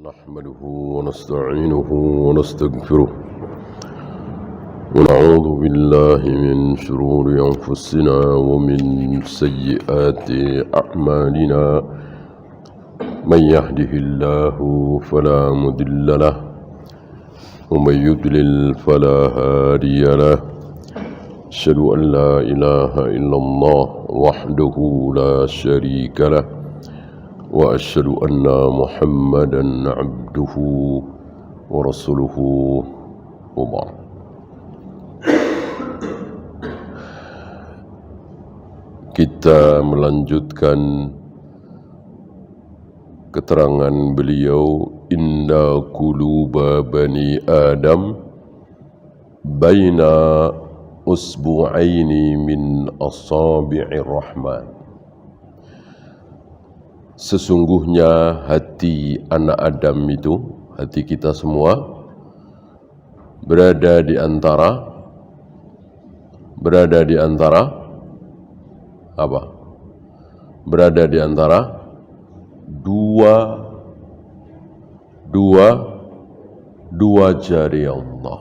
نحمده ونستعينه ونستغفره ونعوذ بالله من شرور أنفسنا ومن سيئات أعمالنا من يهده الله فلا مضل له ومن يضلل فلا هادي له أشهد أن لا إله إلا الله وحده لا شريك له وأشهد أن محمدا عبده ورسوله وبعد. Kita melanjutkan keterangan beliau, inna quluba bani Adam baina usbu'aini min asabi'ir rahman. Sesungguhnya hati anak Adam itu, hati kita semua, berada di antara apa? Berada di antara dua jari Allah.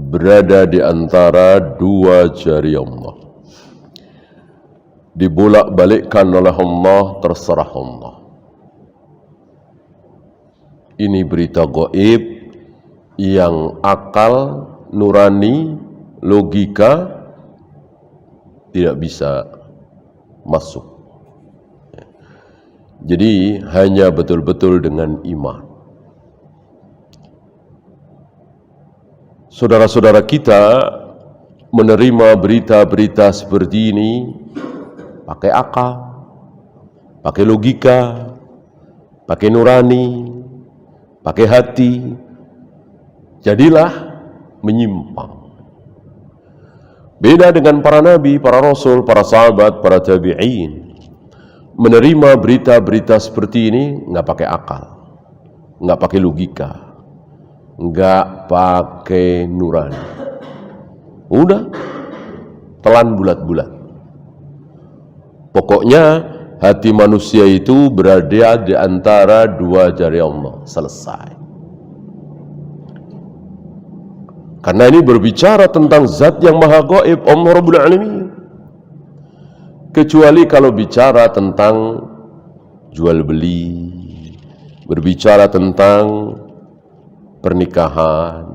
Berada di antara dua jari Allah. Dibolak-balikkan oleh Allah, terserah Allah. Ini berita gaib yang akal, nurani, logika tidak bisa masuk. Jadi hanya betul-betul dengan iman. Saudara-saudara kita menerima berita-berita seperti ini pakai akal, pakai logika, pakai nurani, pakai hati. Jadilah menyimpang. Beda dengan para nabi, para rasul, para sahabat, para tabi'in. Menerima berita-berita seperti ini nggak pakai akal, nggak pakai logika, nggak pakai nurani. Udah telan bulat-bulat. Pokoknya hati manusia itu berada di antara dua jari Allah. Selesai. Karena ini berbicara tentang zat yang maha gaib, Allah Rabbul Alamin. Kecuali kalau bicara tentang jual beli, berbicara tentang pernikahan,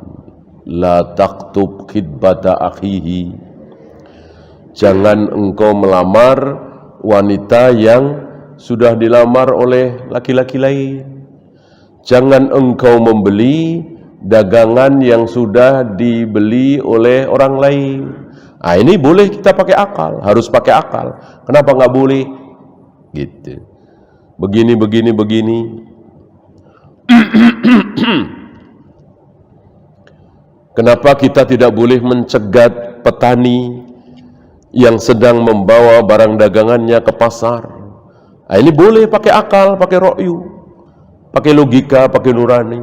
la taqtub khidbata akhihi. Jangan engkau melamar wanita yang sudah dilamar oleh laki-laki lain. Jangan engkau membeli dagangan yang sudah dibeli oleh orang lain. Nah, ini boleh kita pakai akal, harus pakai akal. Kenapa nggak boleh? Gitu. Begini. Kenapa kita tidak boleh mencegat petani yang sedang membawa barang dagangannya ke pasar? Nah, ini boleh pakai akal, pakai ra'yu, pakai logika, pakai nurani.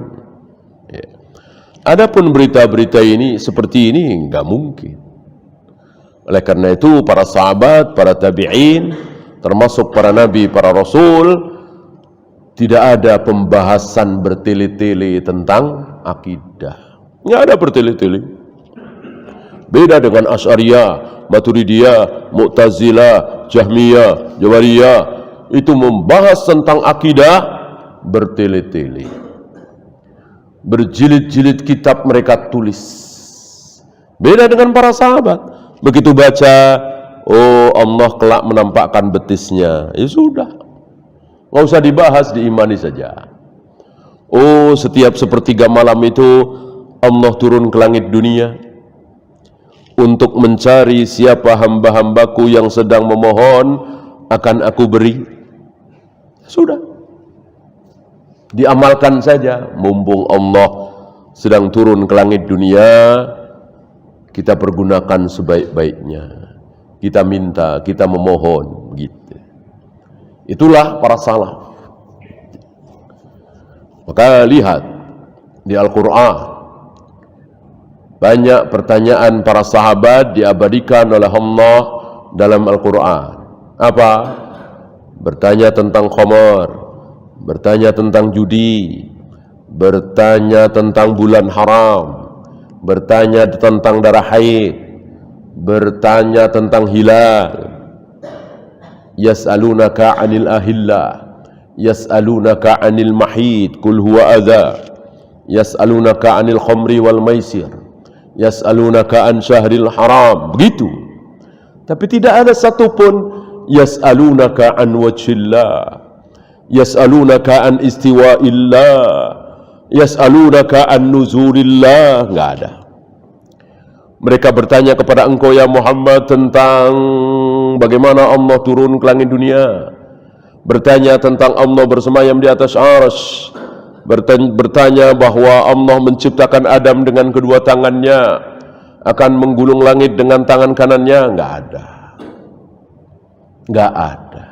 Ya. Adapun berita-berita ini seperti ini enggak mungkin. Oleh karena itu para sahabat, para tabi'in, termasuk para nabi, para rasul, tidak ada pembahasan bertele-tele tentang akidah. Enggak ada bertele-tele. Beda dengan Asy'ariyah, Maturidiyah, Mu'tazilah, Jahmiyah, Jabariyah, itu membahas tentang akidah bertele-tele. Berjilid-jilid kitab mereka tulis. Beda dengan para sahabat. Begitu baca, oh Allah kelak menampakkan betisnya, ya sudah, nggak usah dibahas, diimani saja. Oh, setiap sepertiga malam itu Allah turun ke langit dunia untuk mencari siapa hamba-hambaku yang sedang memohon, akan aku beri. Sudah, diamalkan saja. Mumpung Allah sedang turun ke langit dunia, kita pergunakan sebaik-baiknya. Kita minta, kita memohon, gitu. Itulah para salaf. Maka lihat di Al-Quran, banyak pertanyaan para sahabat diabadikan oleh Allah dalam Al-Quran. Apa? Bertanya tentang khamar, bertanya tentang judi, bertanya tentang bulan haram, bertanya tentang darah haid, bertanya tentang hilal. Yas'alunaka 'anil ahillah, yas'alunaka 'anil mahid, qul huwa adza, yas'alunaka 'anil khamri wal maisir, yas'alunaka an syahril haram. Begitu. Tapi tidak ada satupun yas'alunaka an wajhillah, yas'alunaka an istiwa'illah, yas'alunaka an nuzulillah. Enggak ada. Mereka bertanya kepada engkau ya Muhammad tentang bagaimana Allah turun ke langit dunia, bertanya tentang Allah bersemayam di atas arsy, bertanya bahwa Allah menciptakan Adam dengan kedua tangannya, akan menggulung langit dengan tangan kanannya. Enggak ada. Enggak ada.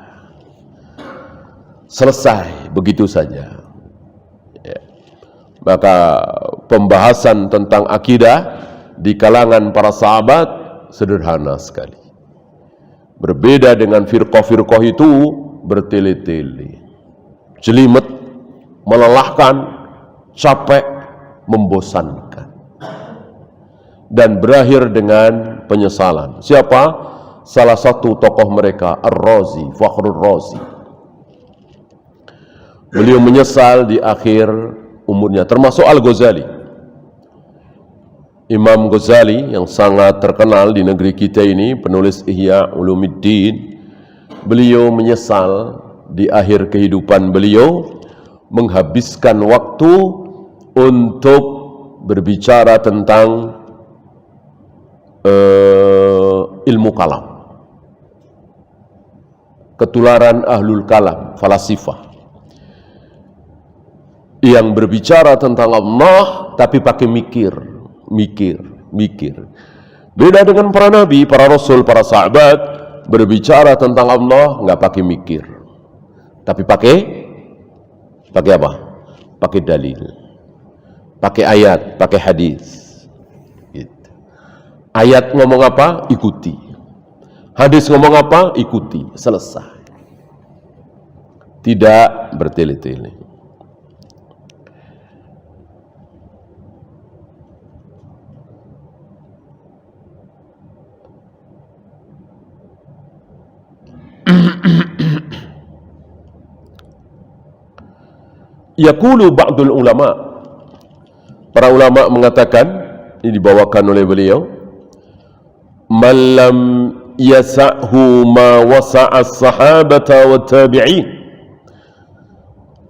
Selesai begitu saja. Ya. Maka pembahasan tentang akidah di kalangan para sahabat sederhana sekali. Berbeda dengan firqah-firqah itu bertele-tele, jelimet, melelahkan, capek, membosankan, dan berakhir dengan penyesalan. Siapa? Salah satu tokoh mereka, Ar-Razi, Fakhrur Razi. Beliau menyesal di akhir umurnya, termasuk Al-Ghazali. Imam Ghazali yang sangat terkenal di negeri kita ini, penulis Ihya Ulumuddin, beliau menyesal di akhir kehidupan beliau menghabiskan waktu untuk berbicara tentang ilmu kalam, ketularan ahlul kalam, falasifah, yang berbicara tentang Allah tapi pakai mikir. Beda dengan para nabi, para rasul, para sahabat, berbicara tentang Allah nggak pakai mikir, tapi pakai apa? Pakai dalil, pakai ayat, pakai hadis. Gitu. Ayat ngomong apa? Ikuti. Hadis ngomong apa? Ikuti. Selesai. Tidak bertele-tele. Yaqulu ba'dul ulama, para ulama mengatakan, ini dibawakan oleh beliau, man lam yasa'hu ma wasa'a as-sahabata wa tabi'in,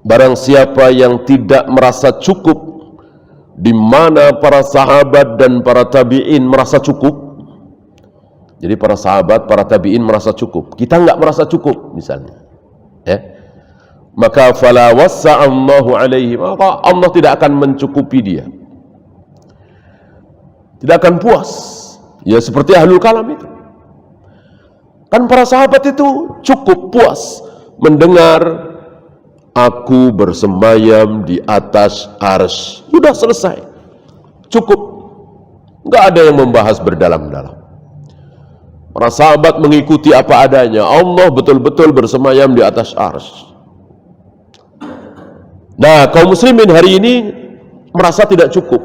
barang siapa yang tidak merasa cukup di mana para sahabat dan para tabi'in merasa cukup. Jadi para sahabat, para tabi'in merasa cukup, kita enggak merasa cukup misalnya, ya, maka fala wassa'allahu alaihi, maka Allah tidak akan mencukupi dia, tidak akan puas. Ya seperti ahlul kalam itu kan, para sahabat itu cukup puas mendengar aku bersemayam di atas arsy, sudah selesai, cukup, enggak ada yang membahas berdalam-dalam. Para sahabat mengikuti apa adanya, Allah betul-betul bersemayam di atas arsy. Nah, kaum muslimin hari ini merasa tidak cukup.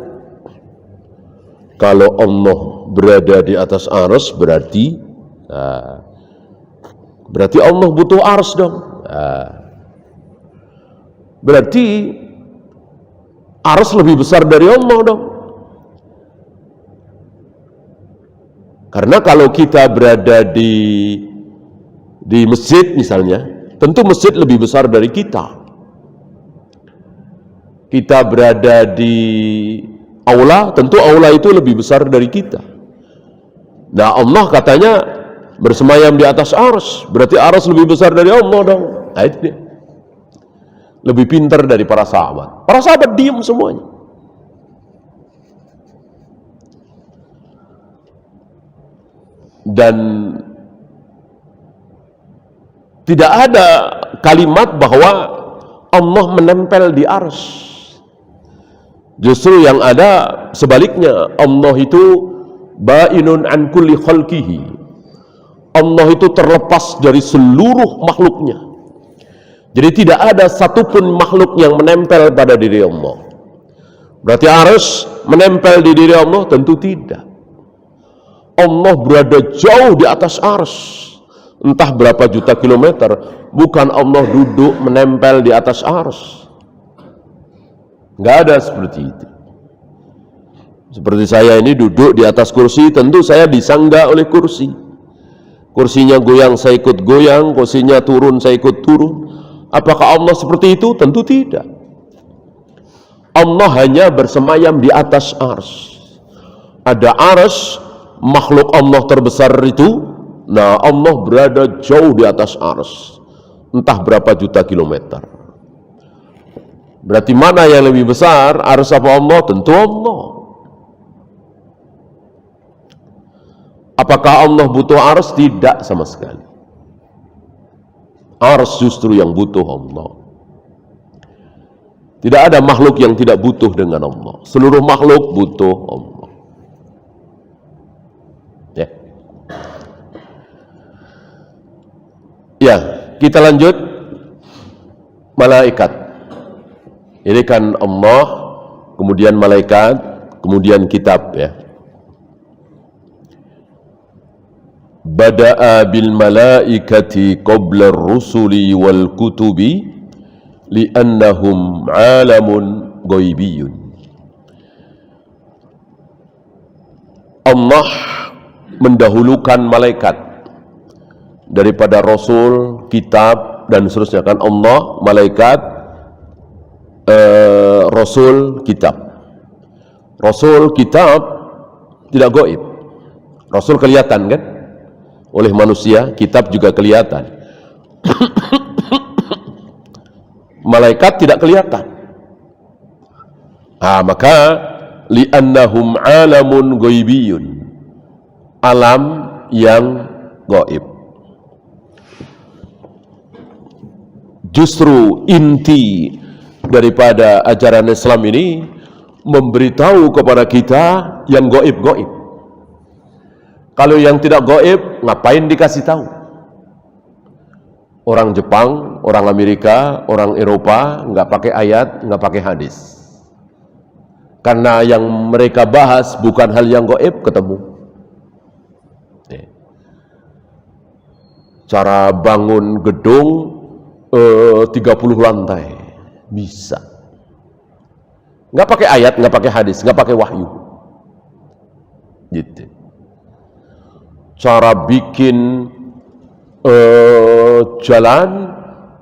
Kalau Allah berada di atas arsy berarti Allah butuh arsy dong. Berarti arsy lebih besar dari Allah dong. Karena kalau kita berada di masjid misalnya, tentu masjid lebih besar dari kita. Kita berada di aula, tentu aula itu lebih besar dari kita. Nah, Allah katanya bersemayam di atas arsy, berarti arsy lebih besar dari Allah dong. Nah, itu dia. Lebih pintar dari para sahabat. Para sahabat diam semuanya. Dan tidak ada kalimat bahwa Allah menempel di arsy. Justru yang ada sebaliknya, Allah itu ba'inun an kulli khalqihi. Allah itu terlepas dari seluruh makhluknya. Jadi tidak ada satupun makhluk yang menempel pada diri Allah. Berarti arsy menempel di diri Allah? Tentu tidak. Allah berada jauh di atas arsy, entah berapa juta kilometer. Bukan Allah duduk menempel di atas arsy. Nggak ada seperti itu. Seperti saya ini duduk di atas kursi, tentu saya disangga oleh kursi. Kursinya goyang, saya ikut goyang. Kursinya turun, saya ikut turun. Apakah Allah seperti itu? Tentu tidak. Allah hanya bersemayam di atas arsy. Ada arsy, makhluk Allah terbesar itu. Nah, Allah berada jauh di atas arsy, entah berapa juta kilometer. Berarti mana yang lebih besar, arsy apa Allah? Tentu Allah. Apakah Allah butuh arsy? Tidak sama sekali. Arsy justru yang butuh Allah. Tidak ada makhluk yang tidak butuh dengan Allah. Seluruh makhluk butuh Allah. Ya. Ya, kita lanjut. Malaikat. Ini kan Allah, kemudian malaikat, kemudian kitab, ya. Bada'a bil malaikati qabla ar-rusuli wal kutubi li'annahum 'alamun ghaibiyun. Allah mendahulukan malaikat daripada rasul, kitab dan seterusnya. Kan Allah, malaikat, rasul, kitab. Rasul, kitab tidak gaib. Rasul kelihatan kan oleh manusia, kitab juga kelihatan. Malaikat tidak kelihatan. Maka li'annahum 'alamun ghaibiyun, alam yang gaib. Justru inti daripada ajaran Islam ini memberitahu kepada kita yang gaib-gaib. Kalau yang tidak gaib, ngapain dikasih tahu? Orang Jepang, orang Amerika, orang Eropa nggak pakai ayat, nggak pakai hadis. Karena yang mereka bahas bukan hal yang gaib, ketemu. Cara bangun gedung 30 lantai bisa. Nggak pakai ayat, nggak pakai hadis, nggak pakai wahyu. Gitu. Cara bikin jalan,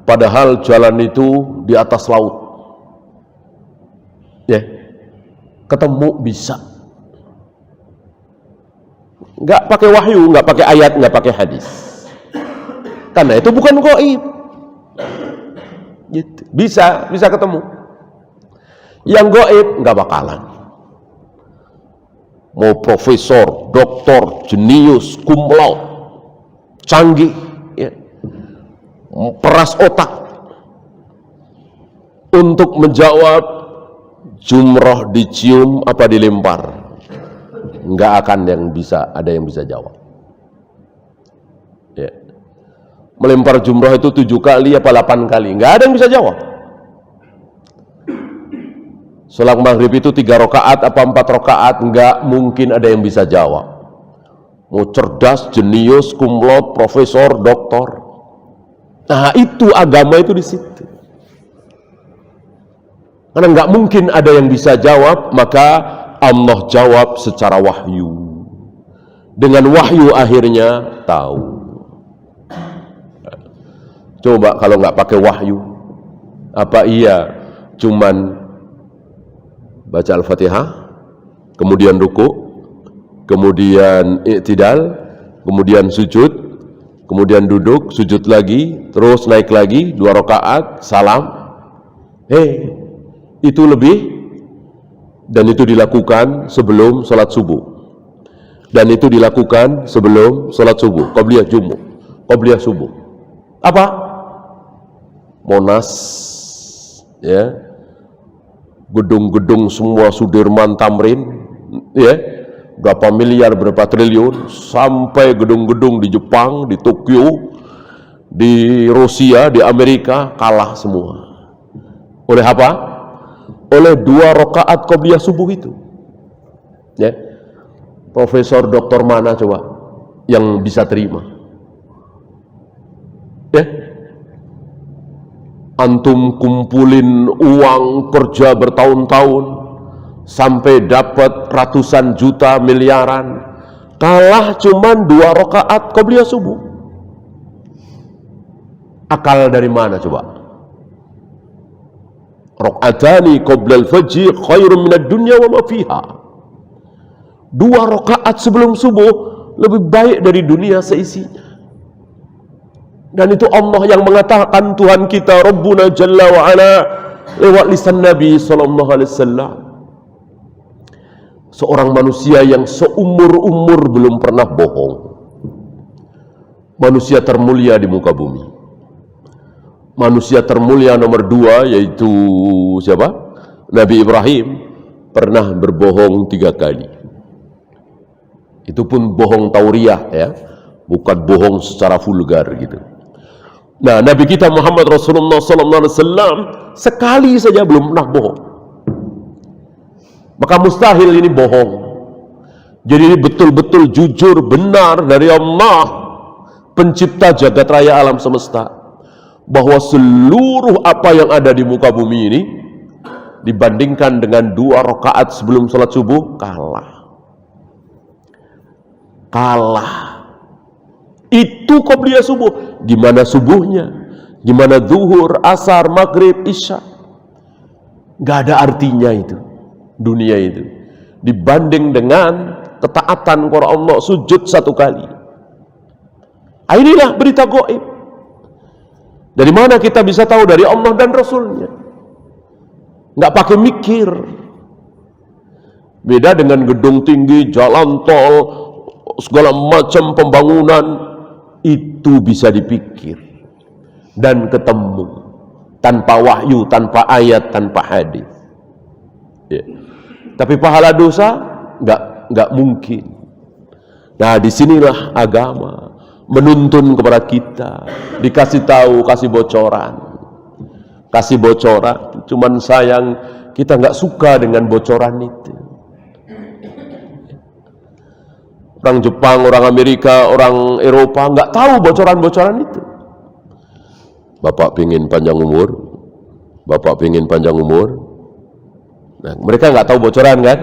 padahal jalan itu di atas laut, ya, ketemu bisa. Nggak pakai wahyu, nggak pakai ayat, nggak pakai hadis. Karena itu bukan gaib. Gitu. Bisa ketemu. Yang gaib nggak bakalan. Mau profesor, doktor, jenius, cum laude, canggih, ya, peras otak untuk menjawab jumroh dicium apa dilempar, nggak akan ada yang bisa jawab. Ya. Melempar jumroh itu 7 kali apa 8 kali, nggak ada yang bisa jawab. Salat maghrib itu 3 rakaat apa 4 rakaat, nggak mungkin ada yang bisa jawab. Mau cerdas, jenius, cum laude, profesor, doktor. Nah, itu agama itu di situ. Karena nggak mungkin ada yang bisa jawab, maka Allah jawab secara wahyu. Dengan wahyu akhirnya tahu. Coba kalau nggak pakai wahyu, apa iya cuman baca Al-Fatihah, kemudian ruku, kemudian i'tidal, kemudian sujud, kemudian duduk, sujud lagi, terus naik lagi 2 rakaat, salam. Itu lebih, dan itu dilakukan sebelum sholat subuh, dan itu dilakukan sebelum sholat subuh, qabliyah jumuh, qabliyah subuh. Apa? Monas, ya, gedung-gedung semua Sudirman, Tamrin, ya, berapa miliar, berapa triliun, sampai gedung-gedung di Jepang, di Tokyo, di Rusia, di Amerika, kalah semua. Oleh apa? Oleh 2 rakaat qobliyah subuh itu. Ya. Profesor doktor mana coba yang bisa terima? Ya. Antum kumpulin uang kerja bertahun-tahun sampai dapat ratusan juta, miliaran, kalah cuman 2 rakaat qobliyah subuh. Akal dari mana coba? Rakaatani qabla al-fajr khairun minad dunya wa ma fiha. 2 rakaat sebelum subuh lebih baik dari dunia seisinya. Dan itu Allah yang mengatakan, Tuhan kita Rabbuna Jalla wa Ala lewat lisan Nabi sallallahu alaihi wasallam. Seorang manusia yang seumur-umur belum pernah bohong. Manusia termulia di muka bumi. Manusia termulia nomor 2 yaitu siapa? Nabi Ibrahim pernah berbohong 3 kali. Itu pun bohong tauriah ya, bukan bohong secara vulgar gitu. Nah, Nabi kita Muhammad Rasulullah sallallahu alaihi wasallam sekali saja belum pernah bohong. Maka mustahil ini bohong. Jadi ini betul-betul jujur, benar dari Allah, pencipta jagat raya alam semesta, bahwa seluruh apa yang ada di muka bumi ini dibandingkan dengan 2 rakaat sebelum salat subuh kalah. Itu qobliyah subuh. Gimana subuhnya? Gimana zuhur, asar, maghrib, isya? Gak ada artinya itu dunia itu dibanding dengan ketaatan kepada Allah, sujud 1 kali. Inilah berita gaib. Dari mana kita bisa tahu? Dari Allah dan Rasulnya. Nggak pakai mikir. Beda dengan gedung tinggi, jalan tol, segala macam pembangunan, itu bisa dipikir dan ketemu tanpa wahyu, tanpa ayat, tanpa hadis. Ya. Tapi pahala dosa nggak mungkin. Nah, disinilah agama menuntun kepada kita, dikasih tahu, kasih bocoran. Cuman sayang kita nggak suka dengan bocoran itu. Orang Jepang, orang Amerika, orang Eropa nggak tahu bocoran-bocoran itu. Bapak pingin panjang umur, Nah, mereka nggak tahu bocoran kan?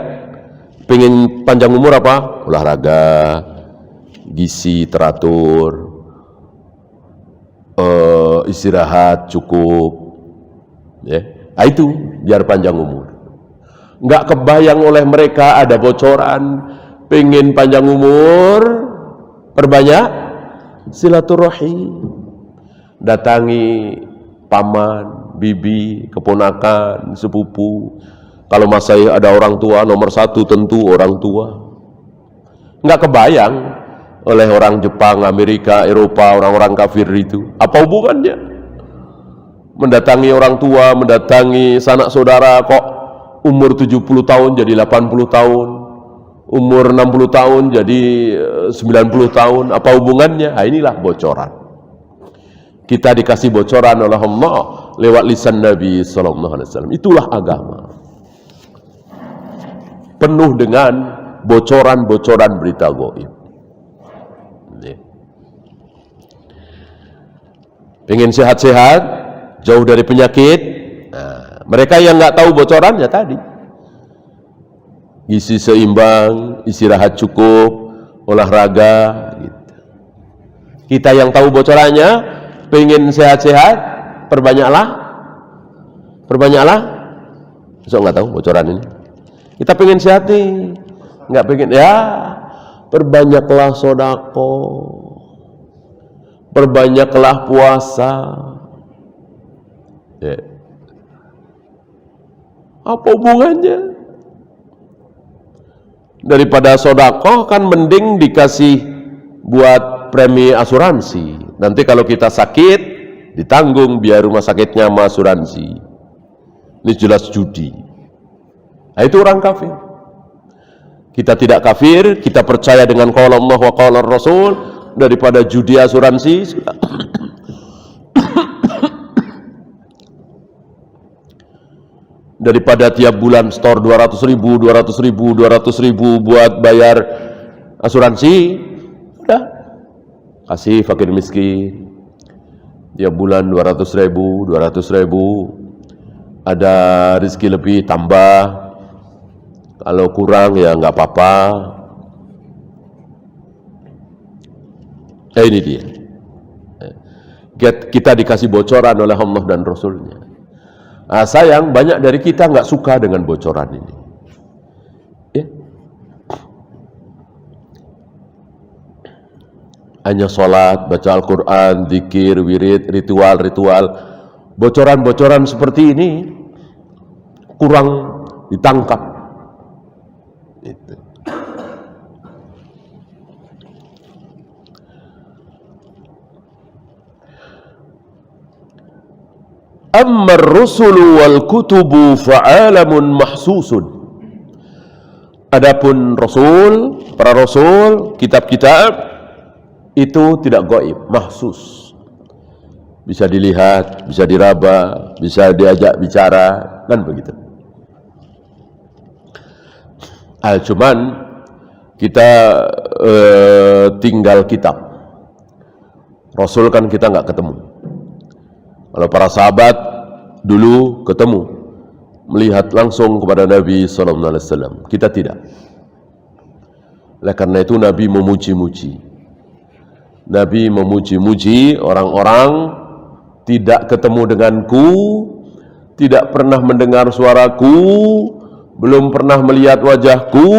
Pingin panjang umur apa? Olahraga, gizi teratur, istirahat cukup, ya. Nah, itu biar panjang umur. Nggak kebayang oleh mereka ada bocoran. Pengen panjang umur, perbanyak silaturahim, datangi paman, bibi, keponakan, sepupu. Kalau masih ada orang tua, nomor 1 tentu orang tua. Nggak kebayang oleh orang Jepang, Amerika, Eropa, orang-orang kafir itu. Apa hubungannya? Mendatangi orang tua, mendatangi sanak saudara, kok umur 70 tahun jadi 80 tahun. Umur 60 tahun jadi 90 tahun. Apa hubungannya? Nah, inilah bocoran. Kita dikasih bocoran oleh Allah lewat lisan Nabi sallallahu alaihi wasallam. Itulah agama. Penuh dengan bocoran-bocoran berita gaib. Pengen sehat-sehat, jauh dari penyakit. Nah, mereka yang nggak tahu bocorannya tadi. Gizi seimbang, istirahat cukup, olahraga gitu. Kita yang tahu bocorannya, pengen sehat-sehat, perbanyaklah. Besok nggak tahu bocoran ini. Kita pengen sehat nih, nggak pengen, ya perbanyaklah sedekah, perbanyaklah puasa. Ya. Apa hubungannya? Daripada sedekah kan mending dikasih buat premi asuransi. Nanti kalau kita sakit ditanggung biar rumah sakitnya sama asuransi. Ini jelas judi. Nah, itu orang kafir. Kita tidak kafir, kita percaya dengan qaul Allah wa qaul Rasul. Daripada judi asuransi, daripada tiap bulan store 200.000 buat bayar asuransi. Udah, kasih fakir miskin tiap bulan 200.000. Ada rezeki lebih tambah, kalau kurang ya nggak apa-apa. Ini dia, kita dikasih bocoran oleh Allah dan Rasulnya. Sayang banyak dari kita nggak suka dengan bocoran ini. Ya. Hanya sholat, baca Al-Quran, zikir, wirid, ritual. Bocoran-bocoran seperti ini kurang ditangkap. Itu. Amma ar-rusulu wal kutubu fa'alamun mahsusun. Adapun Rasul, para Rasul, kitab-kitab itu tidak gaib, mahsus. Bisa dilihat, bisa diraba, bisa diajak bicara, kan begitu. Cuman kita tinggal kitab. Rasul kan kita nggak ketemu. Kalau para sahabat dulu ketemu, melihat langsung kepada Nabi Sallallahu Alaihi Wasallam, kita tidak. Oleh karena itu Nabi memuji-muji. Nabi memuji-muji orang-orang tidak ketemu denganku, tidak pernah mendengar suaraku, belum pernah melihat wajahku,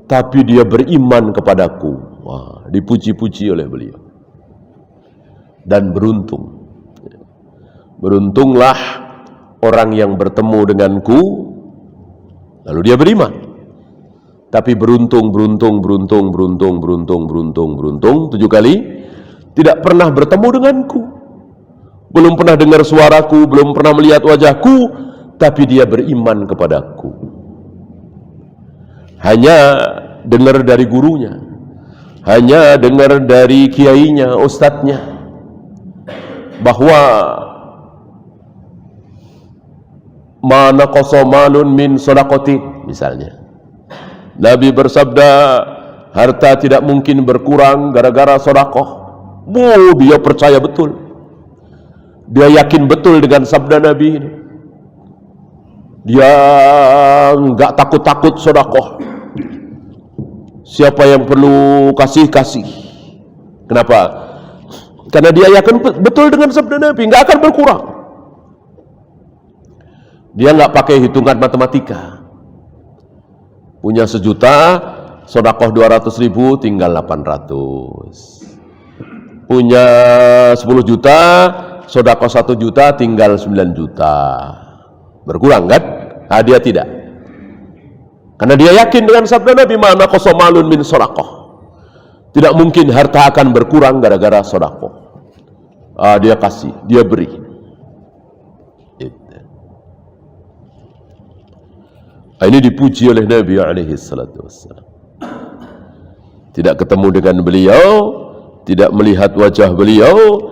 tapi dia beriman kepadaku. Wah, dipuji-puji oleh beliau. Dan beruntung. Beruntunglah orang yang bertemu denganku, lalu dia beriman. Tapi beruntung 7 kali tidak pernah bertemu denganku, belum pernah dengar suaraku, belum pernah melihat wajahku, tapi dia beriman kepadaku. Hanya dengar dari gurunya, hanya dengar dari kiainya, ustadznya, bahwa mana qasamalun min shadaqatin, misalnya Nabi bersabda harta tidak mungkin berkurang gara-gara sedekah. Dia percaya betul, dia yakin betul dengan sabda Nabi ini. Dia enggak takut-takut sedekah. Siapa yang perlu kasih. Kenapa? Karena dia yakin betul dengan sabda Nabi, enggak akan berkurang. Dia nggak pakai hitungan matematika. Punya 1 juta, sedekah 200.000, tinggal 800. Punya 10 juta, sedekah 1 juta, tinggal 9 juta. Berkurang kan? Nah, dia tidak. Karena dia yakin dengan sabda Nabi, mana qasamalun min sedekah. Tidak mungkin harta akan berkurang gara-gara sedekah. Dia kasih, dia beri. Ini dipuji oleh Nabi alaihi salatu wassalam. Tidak ketemu dengan beliau, tidak melihat wajah beliau,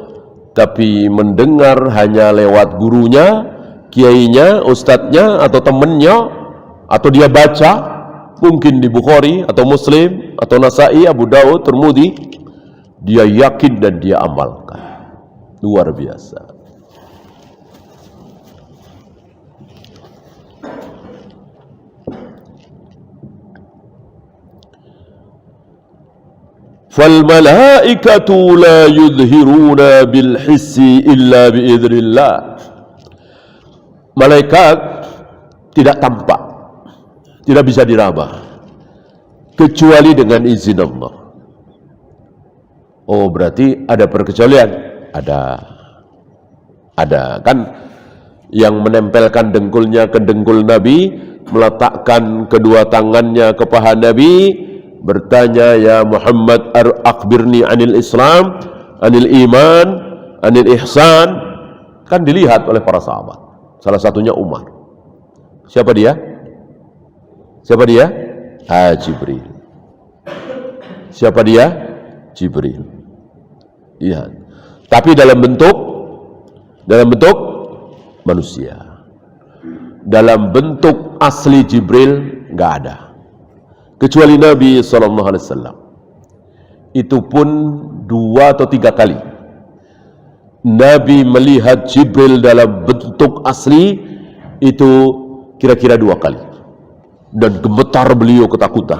tapi mendengar hanya lewat gurunya, kiainya, ustadznya, atau temannya, atau dia baca, mungkin di Bukhari, atau Muslim, atau Nasai, Abu Daud, Tirmidzi. Dia yakin dan dia amalkan. Luar biasa. فَالْمَلَائِكَةُ لَا يُظْهِرُونَ بِالْحِسِّ إِلَّا بِإِذْنِ اللَّهِ. Malaikat tidak tampak, tidak bisa diraba, kecuali dengan izin Allah. Oh, berarti ada perkecualian? Ada kan, yang menempelkan dengkulnya ke dengkul Nabi, meletakkan kedua tangannya ke paha Nabi, bertanya, ya Muhammad, akhbirni anil Islam, anil iman, anil ihsan. Kan dilihat oleh para sahabat. Salah satunya Umar. Siapa dia? Jibril. Siapa dia? Jibril. Lihat. Tapi dalam bentuk manusia. dalam bentuk asli Jibril nggak ada, kecuali Nabi SAW. Itu pun 2 atau 3 kali Nabi melihat Jibril dalam bentuk asli, itu kira-kira 2 kali, dan gemetar beliau ketakutan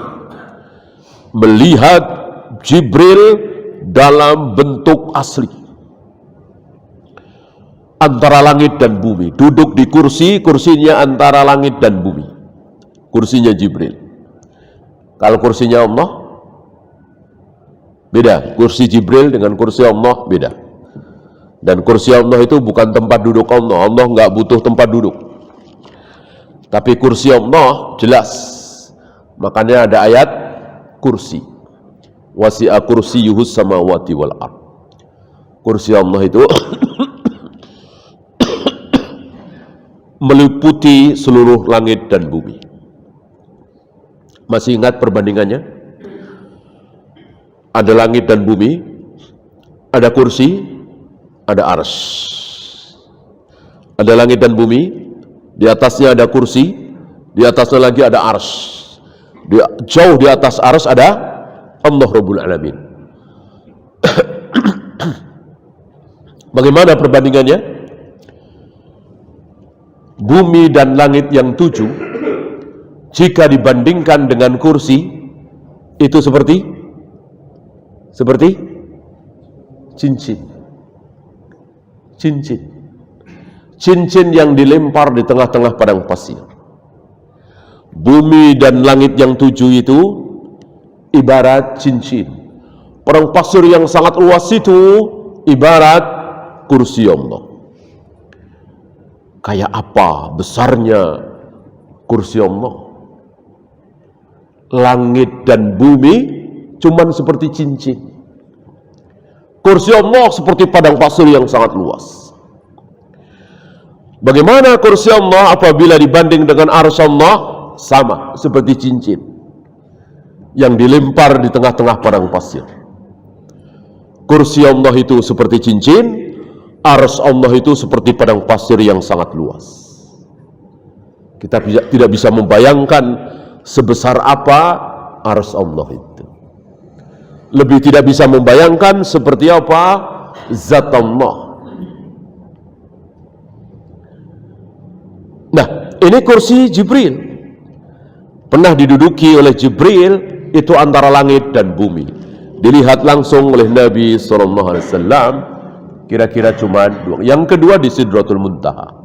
melihat Jibril dalam bentuk asli antara langit dan bumi, duduk di kursi, kursinya antara langit dan bumi, kursinya Jibril. Kalau kursinya Allah beda, kursi Jibril dengan kursi Allah beda. Dan kursi Allah itu bukan tempat duduk Allah, Allah nggak butuh tempat duduk. Tapi kursi Allah jelas, makanya ada ayat kursi, wasi'a kursiyyuhus samawati wal ard. Kursi Allah itu meliputi seluruh langit dan bumi. Masih ingat perbandingannya? Ada langit dan bumi, ada kursi, ada arsy. Ada langit dan bumi, di atasnya ada kursi, di atasnya lagi ada arsy. Jauh di atas arsy ada Allah Rabbul Alamin. Bagaimana perbandingannya? Bumi dan langit yang 7 jika dibandingkan dengan kursi, itu seperti cincin. Cincin yang dilempar di tengah-tengah padang pasir. Bumi dan langit yang 7 itu ibarat cincin. Padang pasir yang sangat luas itu ibarat kursi Allah. Kayak apa besarnya kursi Allah? Langit dan bumi cuman seperti cincin. Kursi Allah seperti padang pasir yang sangat luas. Bagaimana kursi Allah apabila dibanding dengan arsy Allah? Sama seperti cincin yang dilempar di tengah-tengah padang pasir. Kursi Allah itu seperti cincin, arsy Allah itu seperti padang pasir yang sangat luas. Kita tidak bisa membayangkan sebesar apa arsy Allah itu. Lebih tidak bisa membayangkan seperti apa zat Allah. Nah, ini kursi Jibril. Pernah diduduki oleh Jibril, itu antara langit dan bumi. Dilihat langsung oleh Nabi SAW, kira-kira cuma 2. Yang kedua di Sidratul Muntaha.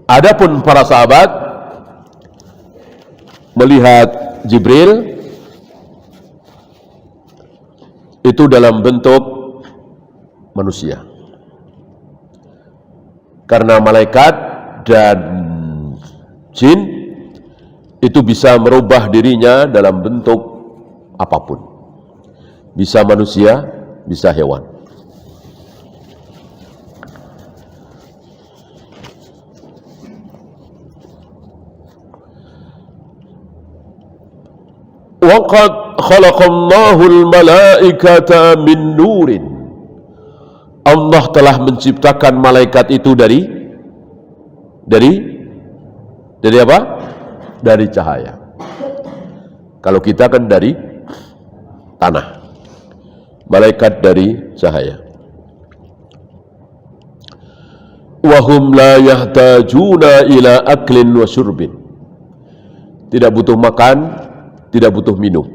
Adapun para sahabat melihat Jibril itu dalam bentuk manusia, karena malaikat dan jin itu bisa merubah dirinya dalam bentuk apapun, bisa manusia, bisa hewan. Waqad khalaqallahu al-malaikata min nurin. Allah telah menciptakan malaikat itu dari apa? Dari cahaya. Kalau kita kan dari tanah. Malaikat dari cahaya. Wa hum la yahtajuna ila aklin wa syurbin. Tidak butuh makan, tidak butuh minum,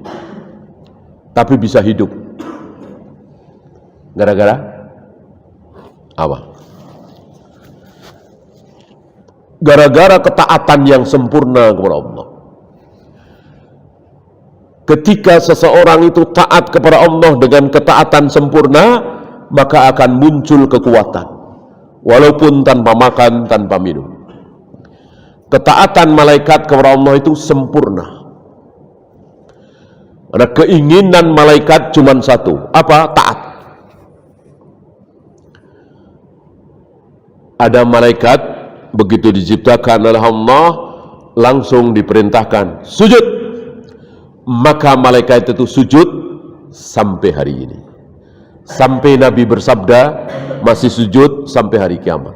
tapi bisa hidup. Gara-gara apa? Gara-gara ketaatan yang sempurna kepada Allah. Ketika seseorang itu taat kepada Allah dengan ketaatan sempurna, maka akan muncul kekuatan, walaupun tanpa makan, tanpa minum. Ketaatan malaikat kepada Allah itu sempurna. Ada keinginan malaikat cuma satu, apa? Taat. Ada malaikat begitu diciptakan oleh Allah langsung diperintahkan sujud, maka malaikat itu sujud sampai hari ini. Sampai Nabi bersabda masih sujud sampai hari kiamat.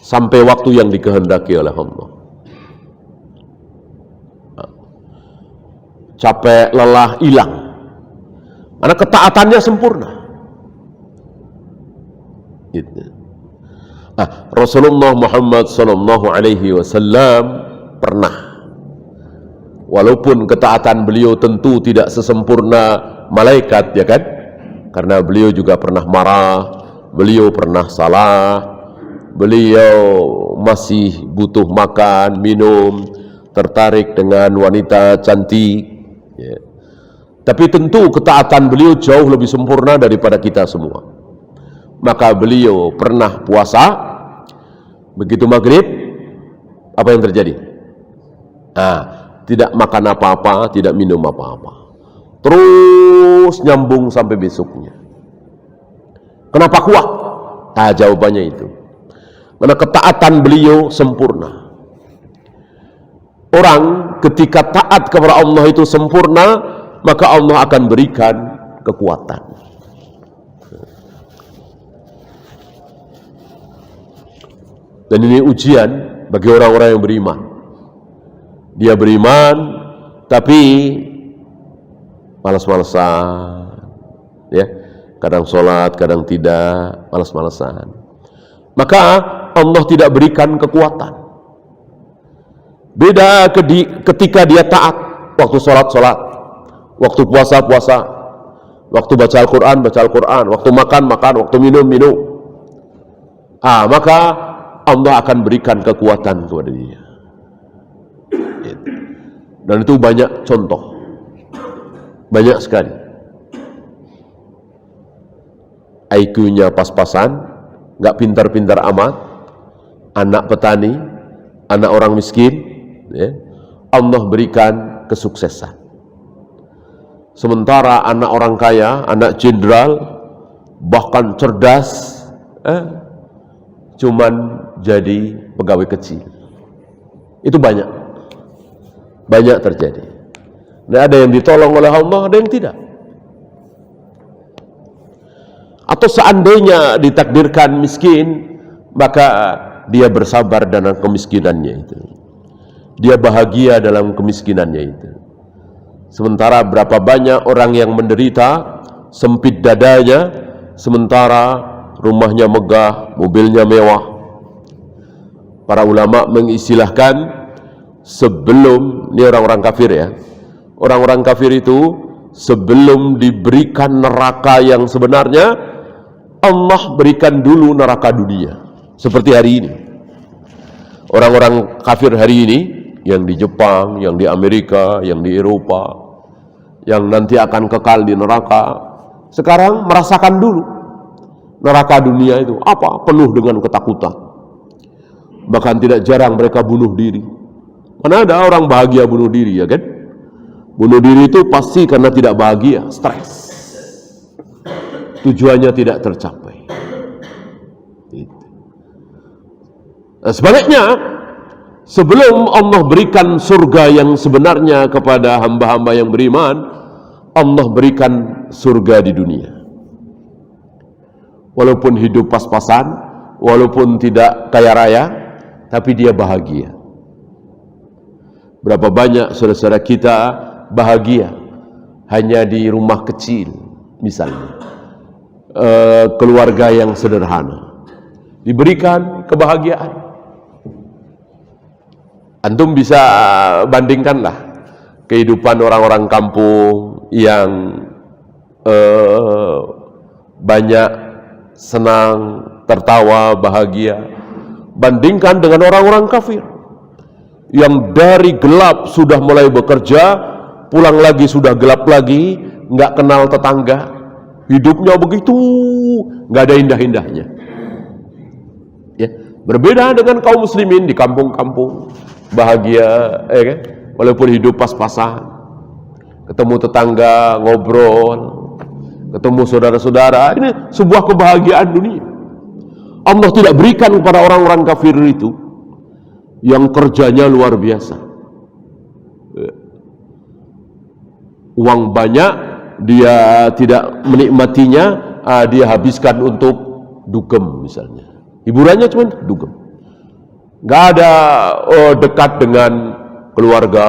Sampai waktu yang dikehendaki oleh Allah. Capek, lelah, hilang. Karena ketaatannya sempurna. Gitu. Nah, Rasulullah Muhammad SAW pernah, walaupun ketaatan beliau tentu tidak sesempurna malaikat, ya kan? Karena beliau juga pernah marah, beliau pernah salah, beliau masih butuh makan, minum, tertarik dengan wanita cantik, ya. Tapi tentu ketaatan beliau jauh lebih sempurna daripada kita semua. Maka beliau pernah puasa, begitu maghrib, apa yang terjadi? Tidak makan apa-apa, tidak minum apa-apa, terus nyambung sampai besoknya. Kenapa kuat? Jawabannya itu, karena ketaatan beliau sempurna. Orang ketika taat kepada Allah itu sempurna, maka Allah akan berikan kekuatan. Dan ini ujian bagi orang-orang yang beriman. Dia beriman, tapi malas-malasan, ya, kadang sholat, kadang tidak, malas-malasan. Maka Allah tidak berikan kekuatan. Beda ketika dia taat, waktu sholat, waktu puasa, waktu baca Al-Quran, waktu makan, waktu minum. Maka Allah akan berikan kekuatan kepada dia. Dan itu banyak contoh, banyak sekali. IQ-nya pas-pasan, nggak pintar-pintar amat, anak petani, anak orang miskin, ya, Allah berikan kesuksesan. Sementara anak orang kaya, anak jenderal, bahkan cerdas, cuman jadi pegawai kecil. Itu banyak terjadi. Nah, ada yang ditolong oleh Allah, ada yang tidak. Atau seandainya ditakdirkan miskin, maka dia bersabar dengan kemiskinannya itu. Dia bahagia dalam kemiskinannya itu. Sementara berapa banyak orang yang menderita, sempit dadanya, sementara rumahnya megah, mobilnya mewah. Para ulama mengistilahkan, sebelum, ini orang-orang kafir ya, orang-orang kafir itu sebelum diberikan neraka yang sebenarnya, Allah berikan dulu neraka dunia. Seperti hari ini, orang-orang kafir hari ini, yang di Jepang, yang di Amerika, yang di Eropa, yang nanti akan kekal di neraka, sekarang merasakan dulu neraka dunia itu apa, penuh dengan ketakutan. Bahkan tidak jarang mereka bunuh diri. Mana ada orang bahagia bunuh diri, ya kan? Bunuh diri itu pasti karena tidak bahagia, stres, tujuannya tidak tercapai. Sebaliknya, sebelum Allah berikan surga yang sebenarnya kepada hamba-hamba yang beriman, Allah berikan surga di dunia. Walaupun hidup pas-pasan, walaupun tidak kaya raya, tapi dia bahagia. Berapa banyak saudara-saudara kita bahagia hanya di rumah kecil, misalnya keluarga yang sederhana, diberikan kebahagiaan. Antum bisa bandingkanlah kehidupan orang-orang kampung yang banyak senang, tertawa, bahagia, bandingkan dengan orang-orang kafir yang dari gelap sudah mulai bekerja, pulang lagi sudah gelap lagi, nggak kenal tetangga, hidupnya begitu, nggak ada indah-indahnya. Ya, berbeda dengan kaum muslimin di kampung-kampung, bahagia, kan? Walaupun hidup pas-pasan, ketemu tetangga, ngobrol, ketemu saudara-saudara, ini sebuah kebahagiaan dunia. Allah tidak berikan kepada orang-orang kafir itu yang kerjanya luar biasa, uang banyak dia tidak menikmatinya, dia habiskan untuk dugem misalnya. Hiburannya cuma dugem. Nggak ada dekat dengan keluarga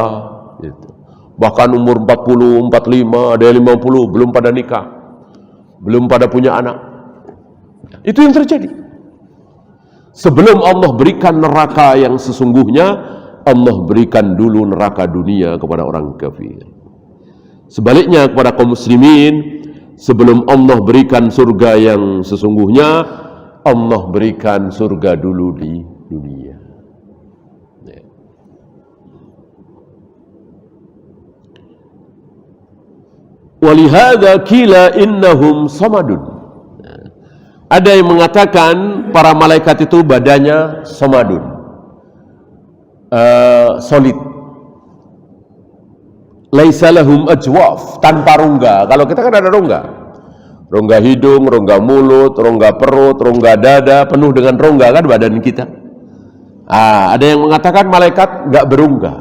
gitu. Bahkan umur 40, 45, ada 50 belum pada nikah, belum pada punya anak. Itu yang terjadi. Sebelum Allah berikan neraka yang sesungguhnya, Allah berikan dulu neraka dunia kepada orang kafir. Sebaliknya kepada kaum muslimin, sebelum Allah berikan surga yang sesungguhnya, Allah berikan surga dulu di dunia. Walihada kila innahum samadun. Ada yang mengatakan para malaikat itu badannya samadun, solid. Laisa lahum ajwaf, tanpa rongga. Kalau kita kan ada rongga. Rongga hidung, rongga mulut, rongga perut, rongga dada, penuh dengan rongga kan badan kita. Ada yang mengatakan malaikat enggak berongga.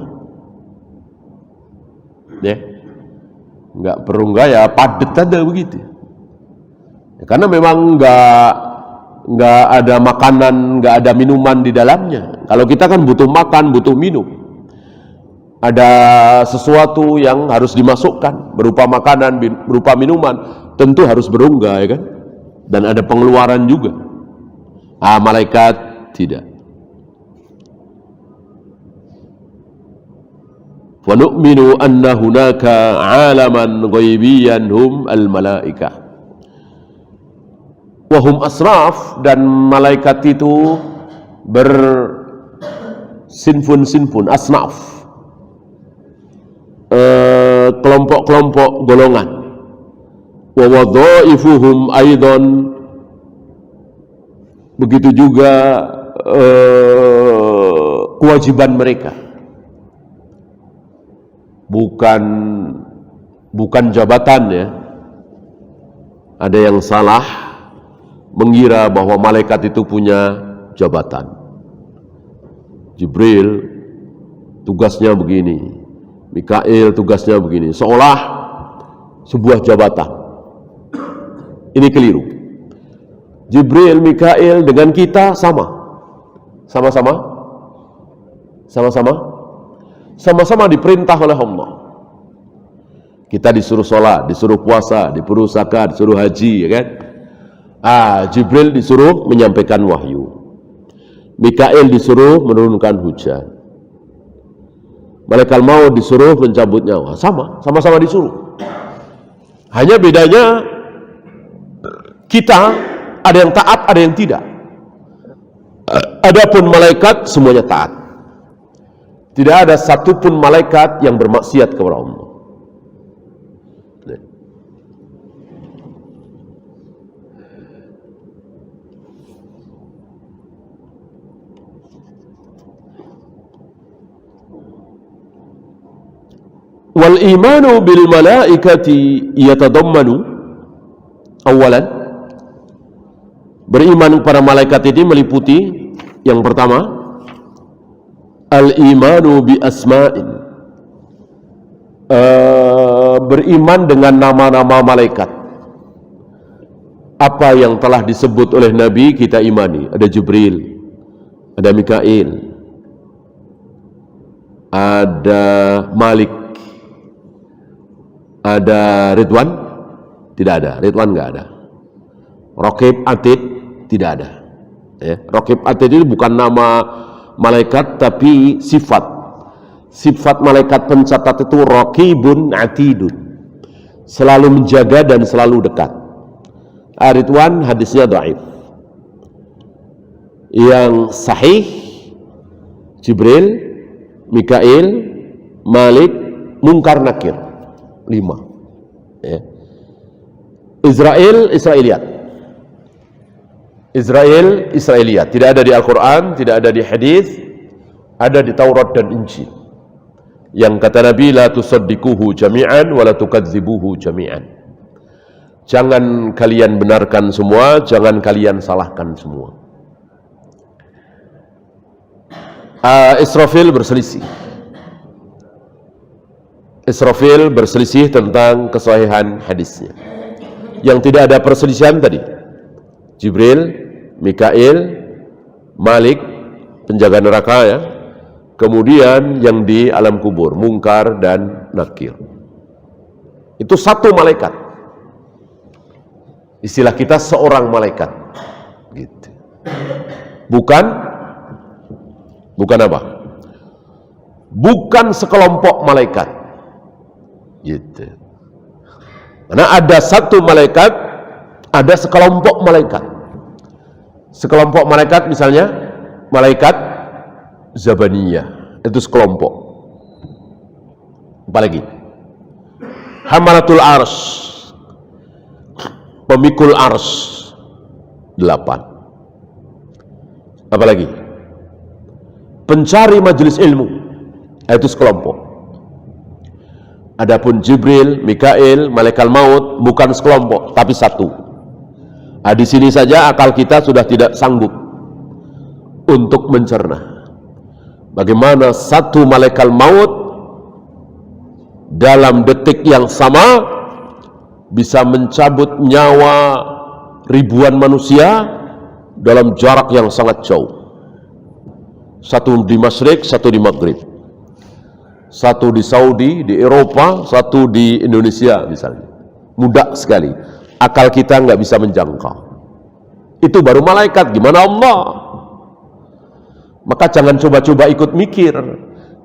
Ya. Enggak berongga, ya padat ada begitu. Ya, karena memang enggak ada makanan, enggak ada minuman di dalamnya. Kalau kita kan butuh makan, butuh minum. Ada sesuatu yang harus dimasukkan berupa makanan, berupa minuman, tentu harus berongga, ya kan? Dan ada pengeluaran juga. Malaikat tidak. Wa nu'minu anna hunaka 'alaman ghaibiyan hum al-malaikah. Wa hum asraf, dan malaikat itu bersinfun-sinfun, asnaf, kelompok-kelompok golongan. Wa wadhaifuhum aidan, begitu juga kewajiban mereka. Bukan jabatan, ya. Ada yang salah mengira bahwa malaikat itu punya jabatan. Jibril tugasnya begini, Mikail tugasnya begini, seolah sebuah jabatan. Ini keliru. Jibril, Mikail dengan kita sama-sama diperintah oleh Allah. Kita disuruh sholat, disuruh puasa, disuruh zakat, disuruh haji, ya kan? Jibril disuruh menyampaikan wahyu, Mikail disuruh menurunkan hujan, malaikat maut disuruh mencabut nyawa. Sama-sama disuruh. Hanya bedanya kita ada yang taat, ada yang tidak. Adapun malaikat semuanya taat. Tidak ada satupun malaikat yang bermaksiat kepada Allah. Wal imanu bil malaikati yatadammanu awalan, beriman kepada malaikat ini meliputi yang pertama, al imanu bi asma'in, beriman dengan nama-nama malaikat. Apa yang telah disebut oleh Nabi kita imani. Ada Jibril, ada Mikail, ada Malik, ada Ridwan, tidak ada. Ridwan enggak ada. Raqib Atid tidak ada. Ya. Raqib Atid itu bukan nama malaikat, tapi sifat. Sifat malaikat pencatat itu Raqibun Atidun, selalu menjaga dan selalu dekat. Ridwan hadisnya dhaif. Yang sahih Jibril, Mikail, Malik, Munkar Nakir. 5. Ya. Israiliyat tidak ada di Al-Quran, tidak ada di hadis, ada di Taurat dan Injil. Yang kata Nabi, la tusaddiquhu jami'an wa la tukadzibuhu jami'an. Jangan kalian benarkan semua, jangan kalian salahkan semua. Israfil berselisih. Israfil berselisih tentang kesahihan hadisnya. Yang tidak ada perselisihan tadi, Jibril, Mikail, Malik, penjaga neraka ya. Kemudian yang di alam kubur, Mungkar dan Nakir. Itu satu malaikat. Istilah kita seorang malaikat. Gitu. Bukan apa? Bukan sekelompok malaikat. Gitu. Karena ada satu malaikat, ada sekelompok malaikat. Sekelompok malaikat misalnya malaikat Zabaniyah, itu sekelompok. Apalagi Hamalatul Arsy, pemikul Arsy, 8. Apalagi pencari majelis ilmu, itu sekelompok. Adapun Jibril, Mikail, malaikat maut bukan sekelompok, tapi satu. Di sini saja akal kita sudah tidak sanggup untuk mencerna bagaimana satu malaikat maut dalam detik yang sama bisa mencabut nyawa ribuan manusia dalam jarak yang sangat jauh. Satu di Masyrik, satu di Maghrib. Satu di Saudi, di Eropa, satu di Indonesia misalnya. Mudah sekali. Akal kita nggak bisa menjangkau. Itu baru malaikat, gimana Allah? Maka jangan coba-coba ikut mikir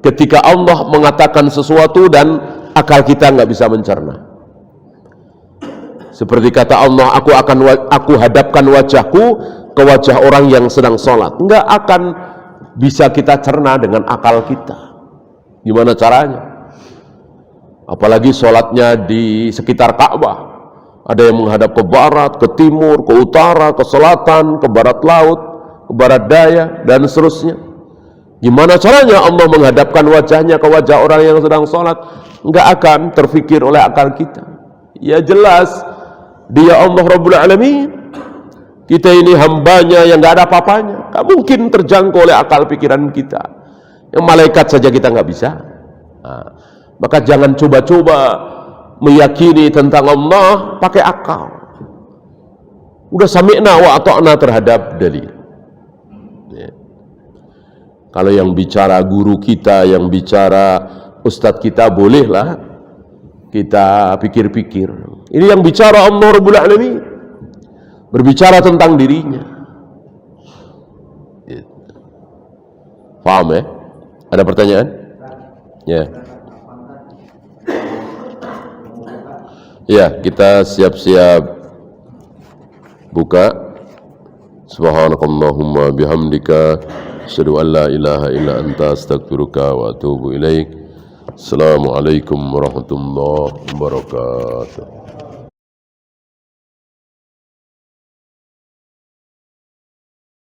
ketika Allah mengatakan sesuatu dan akal kita nggak bisa mencerna. Seperti kata Allah, aku hadapkan wajahku ke wajah orang yang sedang sholat. Nggak akan bisa kita cerna dengan akal kita. Gimana caranya? Apalagi sholatnya di sekitar Ka'bah. Ada yang menghadap ke barat, ke timur, ke utara, ke selatan, ke barat laut, ke barat daya, dan seterusnya. Gimana caranya Allah menghadapkan wajahnya ke wajah orang yang sedang sholat? Enggak akan terfikir oleh akal kita. Ya jelas, Dia Allah Rabbul Alamin. Kita ini hambanya yang enggak ada apa-apanya. Enggak mungkin terjangkau oleh akal pikiran kita. Yang malaikat saja kita nggak bisa. Nah, maka jangan coba-coba meyakini tentang Allah pakai akal. Udah sami'na wa ata'na terhadap dalil. Ya. Kalau yang bicara guru kita, yang bicara ustadz kita, bolehlah kita pikir-pikir. Ini yang bicara Allah Rabbul Alamin, berbicara tentang dirinya. Ya. Paham ya? Ada pertanyaan? Ya. Ya, kita siap-siap buka. Subhanakallahumma bihamdika asyhadu an la ilaha illa anta astaghfiruka wa atubu ilaik. Assalamualaikum warahmatullahi wabarakatuh.